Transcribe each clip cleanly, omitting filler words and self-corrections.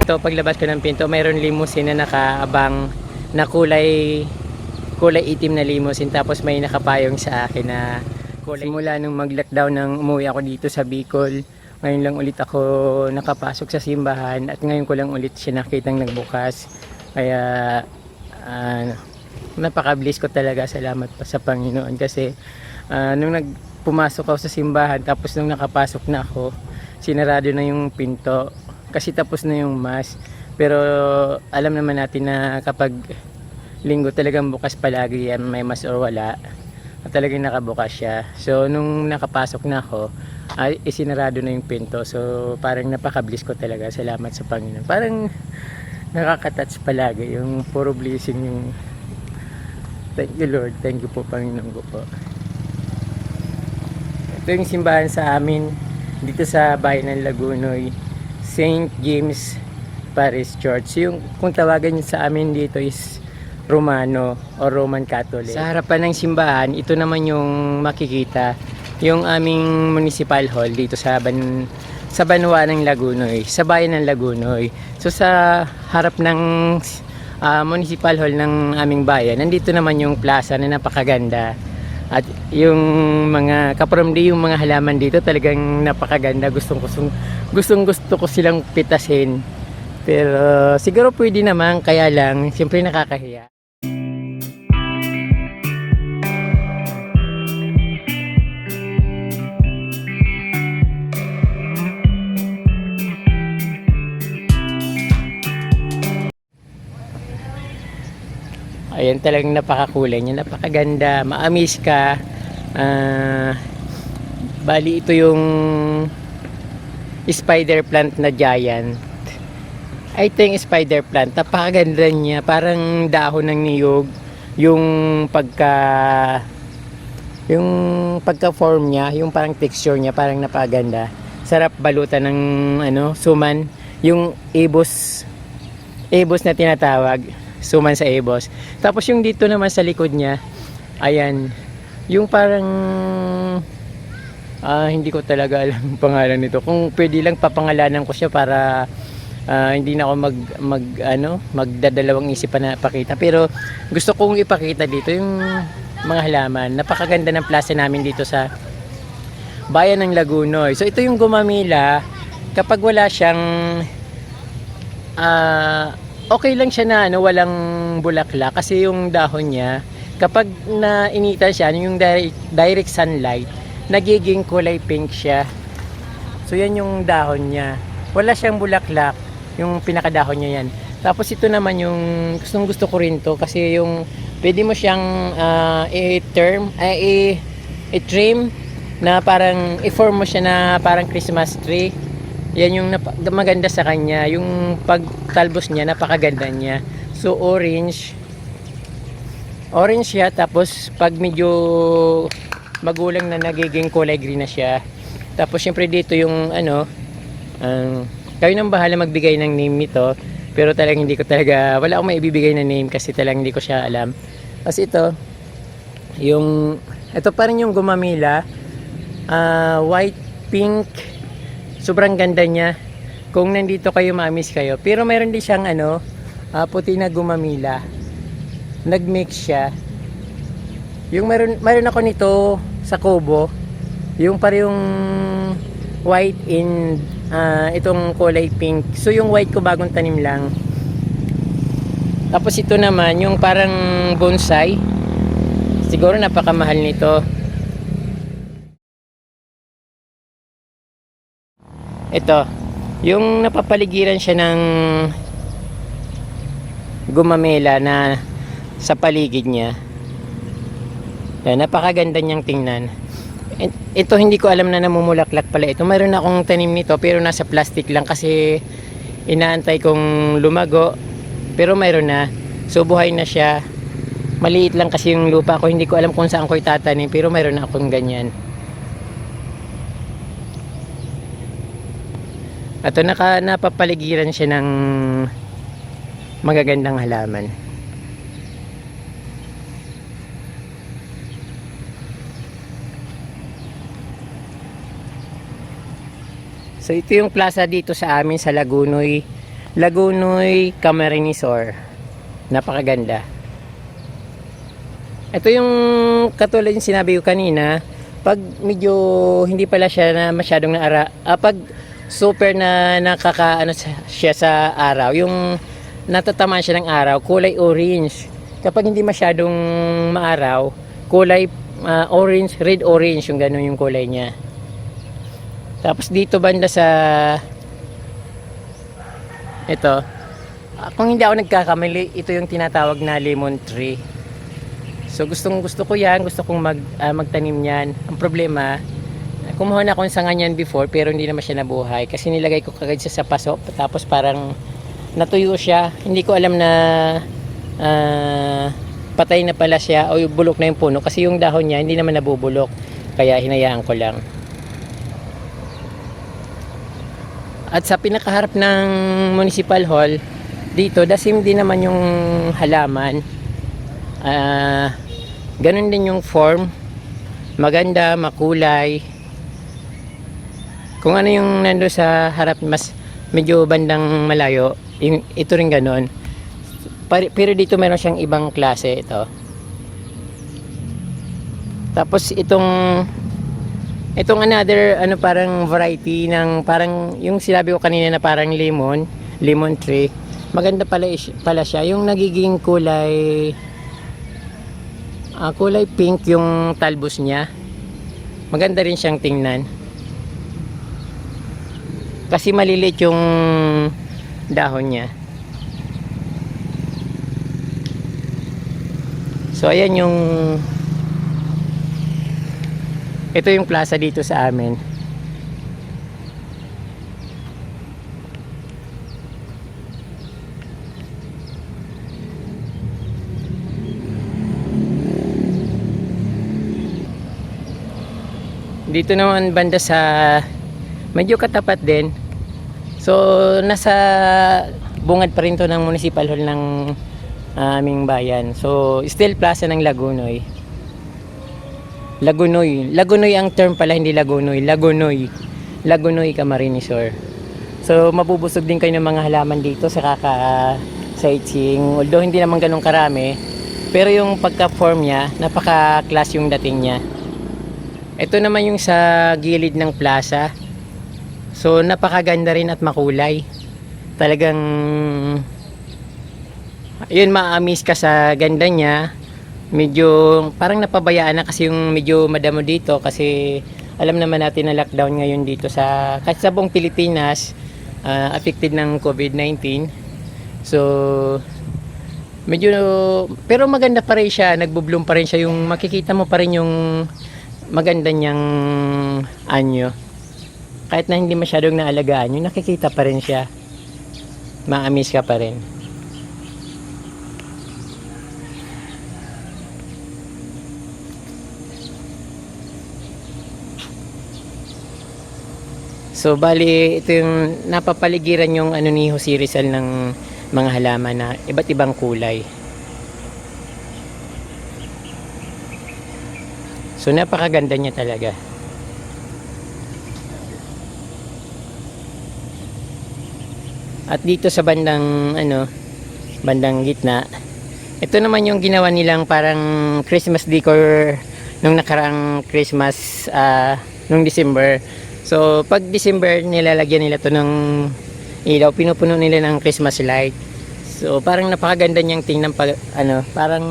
pinto, paglabas ko ng pinto, mayroon limousine na nakaabang na kulay itim na limousine, tapos may nakapayong sa akin na kulay. Simula nung mag-lockdown nang umuwi ako dito sa Bicol, ngayon lang ulit ako nakapasok sa simbahan at ngayon ko lang ulit siya nakitang nagbukas. Kaya napaka-bliss ko talaga, salamat pa sa Panginoon kasi nung pumasok ako sa simbahan, tapos nung nakapasok na ako, sinarado na yung pinto kasi tapos na yung mass. Pero alam naman natin na kapag linggo talagang bukas palagi yan, may mass or wala, at talagang nakabukas siya. So nung nakapasok na ako, isinarado na yung pinto. So parang napaka-bliss ko talaga, salamat sa Panginoon. Parang nakaka-touch palagi yung puro blessing yung thank you Lord, thank you po Panginoon ko po. Ito yung simbahan sa amin dito sa bayan ng Lagunoy, St. James Parish Church. Yung kung tawagan niyo sa amin dito is Romano o Roman Catholic. Sa harapan ng simbahan, ito naman yung makikita, yung aming municipal hall dito sa Banwa ng Lagunoy, sa bayan ng Lagunoy. So sa harap ng municipal hall ng aming bayan, nandito naman yung plaza na napakaganda. At yung mga kapromdi, yung mga halaman dito talagang napakaganda. Gustong gusto ko silang pitasin. Pero siguro pwede naman, kaya lang siyempre nakakahiya. Ayan, talagang napakakulay niya, napakaganda, maamis ka. Bali ito yung spider plant na giant. Ito yung spider plant, napakaganda niya, parang dahon ng niyog. Yung pagka form niya, yung parang texture niya, parang napakaganda. Sarap balutan ng suman, yung ebos na tinatawag, suman sa ebos. Tapos yung dito naman sa likod niya, ayan, yung parang hindi ko talaga alam ang pangalan nito. Kung pwede lang papangalanan ko siya para hindi na ako magdadalawang isipan na pakita. Pero gusto kong ipakita dito yung mga halaman. Napakaganda ng plaza namin dito sa bayan ng Lagunoy. So ito yung gumamila kapag wala siyang okay lang siya na walang bulaklak kasi yung dahon niya kapag nainitan siya, yung direct sunlight, nagiging kulay pink siya. So yan yung dahon niya, wala siyang bulaklak, yung pinakadahon niya yan. Tapos ito naman yung gusto ko rin to kasi yung pwede mo siyang i-trim na parang i-form mo siya na parang Christmas tree. Yan yung maganda sa kanya, yung pagtalbos niya, napakaganda niya. So orange siya, tapos pag medyo magulang na nagiging kulay green na siya. Tapos syempre dito yung kayo nang bahala magbigay ng name nito, pero talagang wala akong maibibigay na name kasi talagang hindi ko siya alam. Kasi ito pa rin yung gumamila, white, pink, sobrang ganda niya. Kung nandito kayo, mamis kayo. Pero mayroon din siyang puti na gumamila, nagmix siya. Yung mayroon ako nito sa Kobo, yung parehong white in itong kulay pink. So yung white ko bagong tanim lang. Tapos ito naman yung parang bonsai, siguro napakamahal nito. Ito yung napapaligiran siya ng gumamela na sa paligid niya. Yan, napakaganda niyang tingnan. Ito hindi ko alam na namumulaklak pala ito. Mayroon akong tanim nito pero nasa plastic lang kasi inaantay kong lumago. Pero mayroon na. So buhay na siya. Maliit lang kasi yung lupa ko. Hindi ko alam kung saan ko itatanim pero mayroon na akong ganyan. At napapaligiran siya ng magagandang halaman. So ito yung plaza dito sa amin sa Lagunoy Lagunoy Camarinesor. Napakaganda. Ito yung katulad yung sinabi ko kanina, pag medyo hindi pala siya na masyadong pag super na nakakaano siya sa araw, yung natatamaan siya ng araw, kulay orange. Kapag hindi masyadong maaraw, kulay orange, red orange, yung ganun yung kulay niya. Tapos dito banda sa ito, kung hindi ako nagkakamali, ito yung tinatawag na lemon tree. So gusto ko yan, gusto kong magtanim yan. Ang problema, kumuha na ako ng sanga niyan before pero hindi naman siya nabuhay kasi nilagay ko kagad siya sa paso tapos parang natuyo siya. Hindi ko alam na patay na pala siya o bulok na yung puno kasi yung dahon niya hindi naman nabubulok, kaya hinayaan ko lang. At sa pinakaharap ng Municipal Hall dito, dasim din naman yung halaman. Ganun din yung form, maganda, makulay. Kung ano yung nando sa harap, mas medyo bandang malayo, ito rin ganun. Pero dito meron siyang ibang klase ito. Tapos itong another parang variety ng parang yung sinabi ko kanina na parang lemon tree. Maganda pala siya, yung nagiging kulay pink yung talbos niya. Maganda rin siyang tingnan. Kasi maliliit yung dahon niya. So ayan ito yung plaza dito sa amin. Dito naman banda sa medyo katapat din. So nasa bungad pa rin to ng Municipal Hall ng aming bayan. So still plaza ng Lagunoy. Lagunoy ang term pala, hindi Lagunoy. Lagunoy Camarinesor. So mabubusog din kayo ng mga halaman dito sa sightseeing. Although hindi naman ganun karami, pero yung pagka-form niya, napaka-class yung dating niya. Ito naman yung sa gilid ng plaza. So napakaganda rin at makulay. Talagang yun, ma-amaze ka sa ganda niya. Medyo parang napabayaan na kasi yung medyo madamo dito kasi alam naman natin na lockdown ngayon dito kasi sa buong Pilipinas, affected ng COVID-19. So medyo, pero maganda pa rin siya, nagbo-bloom pa rin siya, yung makikita mo pa rin yung maganda niyang anyo. Kahit na hindi masyadong naalagaan, yung nakikita pa rin siya. Ma-amaze ka pa rin. So bali ito yung napapaligiran yung ni Jose Rizal ng mga halaman na iba't ibang kulay. So napakaganda niya talaga. At dito sa bandang bandang gitna, ito naman yung ginawa nilang parang Christmas decor nung nakaraang Christmas nung December. So pag December nilalagyan nila to ng ilaw, pinupuno nila ng Christmas light. So parang napakaganda niyang tingnan parang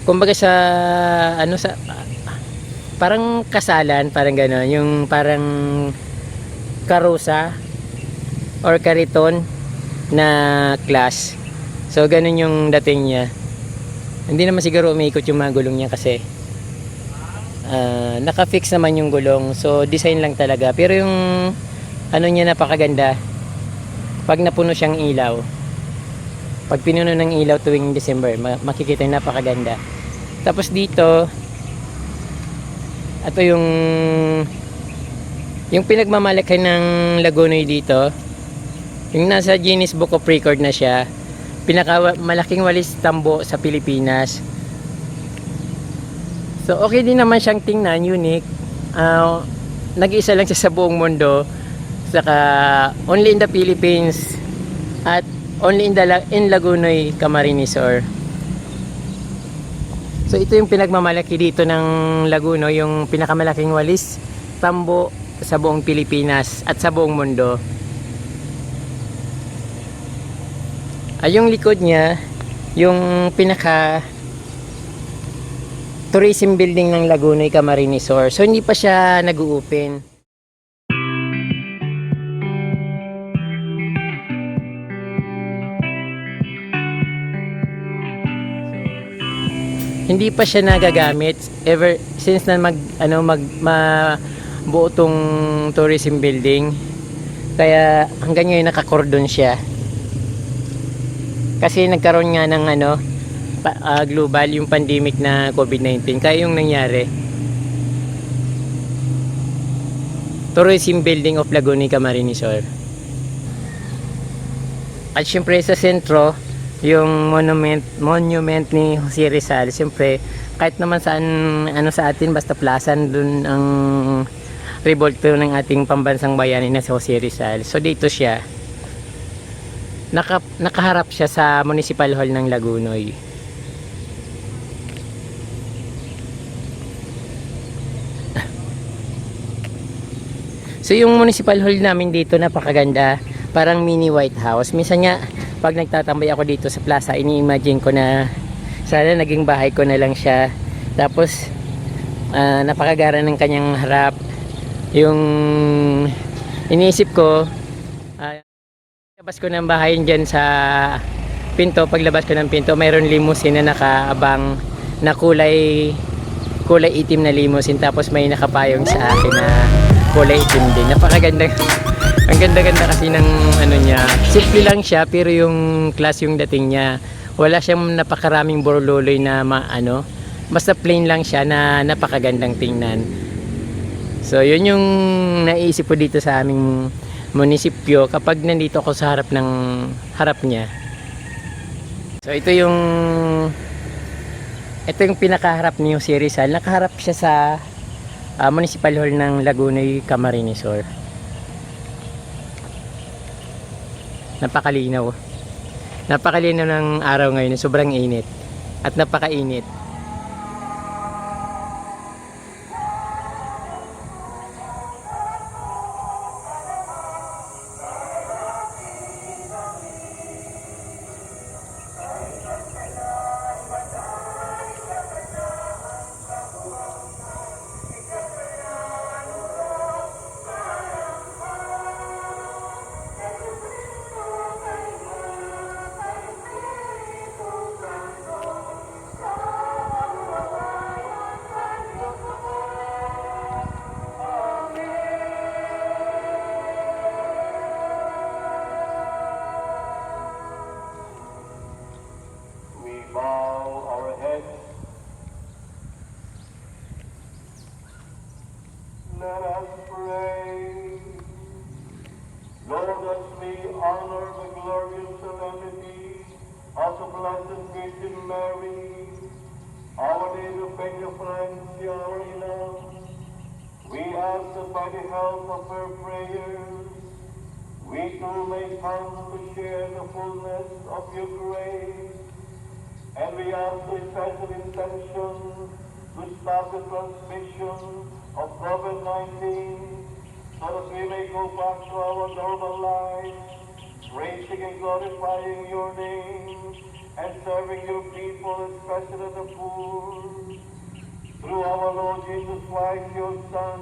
kumbaga sa parang kasalan, parang gano'n, yung parang karusa or kariton na class. So ganun yung dating niya. Hindi naman siguro umiikot yung mga gulong niya kasi naka-fix naman yung gulong. So design lang talaga. Pero yung niya napakaganda. Pag napuno siyang ilaw, pag pinuno ng ilaw tuwing December, makikita yung napakaganda. Tapos dito, ito yung pinagmamalaki ng Lagunoy dito, yung nasa Guinness Book of Record na siya, pinakamalaking walis tambo sa Pilipinas. So okay din naman siyang tingnan, unique. Nag-iisa lang siya sa buong mundo. Saka only in the Philippines at only in Lagunoy, Camarines Sur. So ito yung pinagmamalaki dito ng Laguno, yung pinakamalaking walis tambo sa buong Pilipinas at sa buong mundo. Ay yung likod niya, yung pinaka tourism building ng Lagunoy, Camarines Sur. So hindi pa siya nag-open. Hindi pa siya nagagamit ever since na buo tong tourism building. Kaya hanggang ngayon nakakordon siya. Kasi nagkaroon nga ng global yung pandemic na COVID-19. Kaya yung nangyari, tourism building of Lagunoy, Camarines Sur. At syempre sa sentro, yung monument ni Jose Rizal. Siyempre kahit naman saan sa atin, basta plaza, dun ang revolto ng ating pambansang bayani na si Jose Rizal. So dito siya nakaharap siya sa Municipal Hall ng Lagunoy. So yung Municipal Hall namin dito napakaganda, parang mini White House. Minsan nga pag nagtatambay ako dito sa plaza, ini-imagine ko na sana naging bahay ko na lang siya. Tapos napakagara ng kanyang harap. Yung iniisip ko, labas ko ng bahay dyan sa pinto. Paglabas ko ng pinto, mayroon limousine na nakaabang na kulay itim na limousine. Tapos may nakapayong sa akin na kulay itim din. Napakaganda. Ang ganda-ganda kasi ng niya. Simple lang siya pero yung class yung dating niya. Wala siyang napakaraming borloloy na basta plain lang siya na napakagandang tingnan. So yun yung naisip ko dito sa aming munisipyo kapag nandito ako sa harap niya. So ito yung pinakaharap ni Jose Rizal. Nakaharap siya sa Municipal Hall ng Lagunoy, Camarines Sur. Napakalinaw ng araw ngayon, sobrang init at napakainit. Let us pray. Lord, as we honor the glorious solemnity of the Blessed Virgin Mary, our dear Peña Francia Arena, we ask that by the help of her prayers, we too may come to share the fullness of your grace, and we ask the special intention to stop the transmission of COVID-19 so that we may go back to our normal lives, praising and glorifying your name and serving your people, especially the poor, through our Lord Jesus Christ, your Son.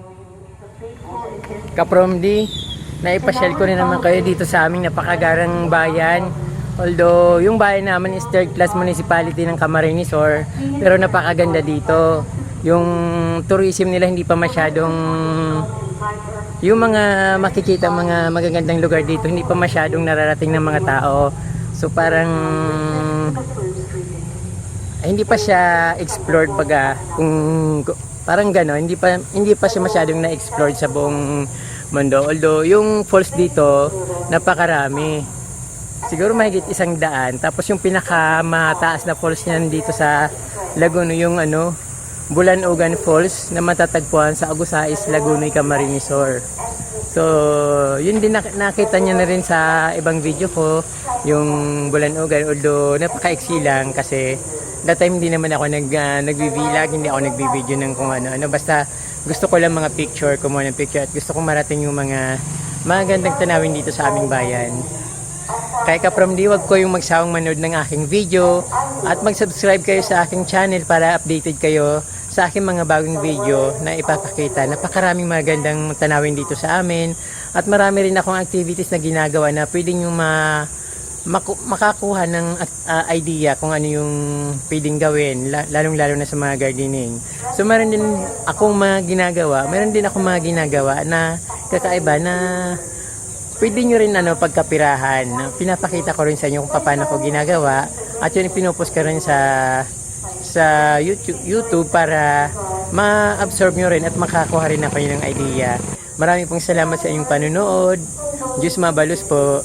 Kapromdi, naipasyal ko na naman kayo dito sa aming napakagarang bayan. Although yung bayan naman is third class municipality ng Camarines Sur, pero napakaganda dito. Yung tourism nila hindi pa masyadong, yung mga makikita mga magagandang lugar dito hindi pa masyadong nararating ng mga tao. So parang hindi pa siya explored kung parang gano'n, hindi pa siya masyadong na-explore sa buong mundo. Although yung falls dito napakarami, siguro mahigit 100. Tapos yung pinakamataas na falls niyan dito sa Laguno, yung Bulanugan Falls na matatagpuan sa Agusais, Lagunoy, Camarines Sur. So, yun din nakita niya na rin sa ibang video ko, yung Bulanugan, although napaka-iksi lang kasi that time hindi naman ako nagbi-vlog, hindi ako nagbi-video ng kung ano-ano. Basta gusto ko lang mga picture, kumuha ng picture at gusto kong marating yung mga magandang tanawin dito sa aming bayan. Kaya ka-from Diwag ko yung magsawang manood ng aking video at mag-subscribe kayo sa aking channel para updated kayo sa aking mga bagong video na ipapakita. Napakaraming magandang tanawin dito sa amin at marami rin akong activities na ginagawa na pwedeng yung makakuha ng idea kung ano yung pwedeng gawin, lalong-lalo na sa mga gardening. So meron din akong mga ginagawa, na kakaiba na pwede nyo rin pagkapirahan. Pinapakita ko rin sa inyo kung paano ko ginagawa at yun pinupost ko rin sa YouTube para ma-absorb nyo rin at makakuha rin ako ng idea. Maraming pong salamat sa inyong panunood. Diyos mabalos po.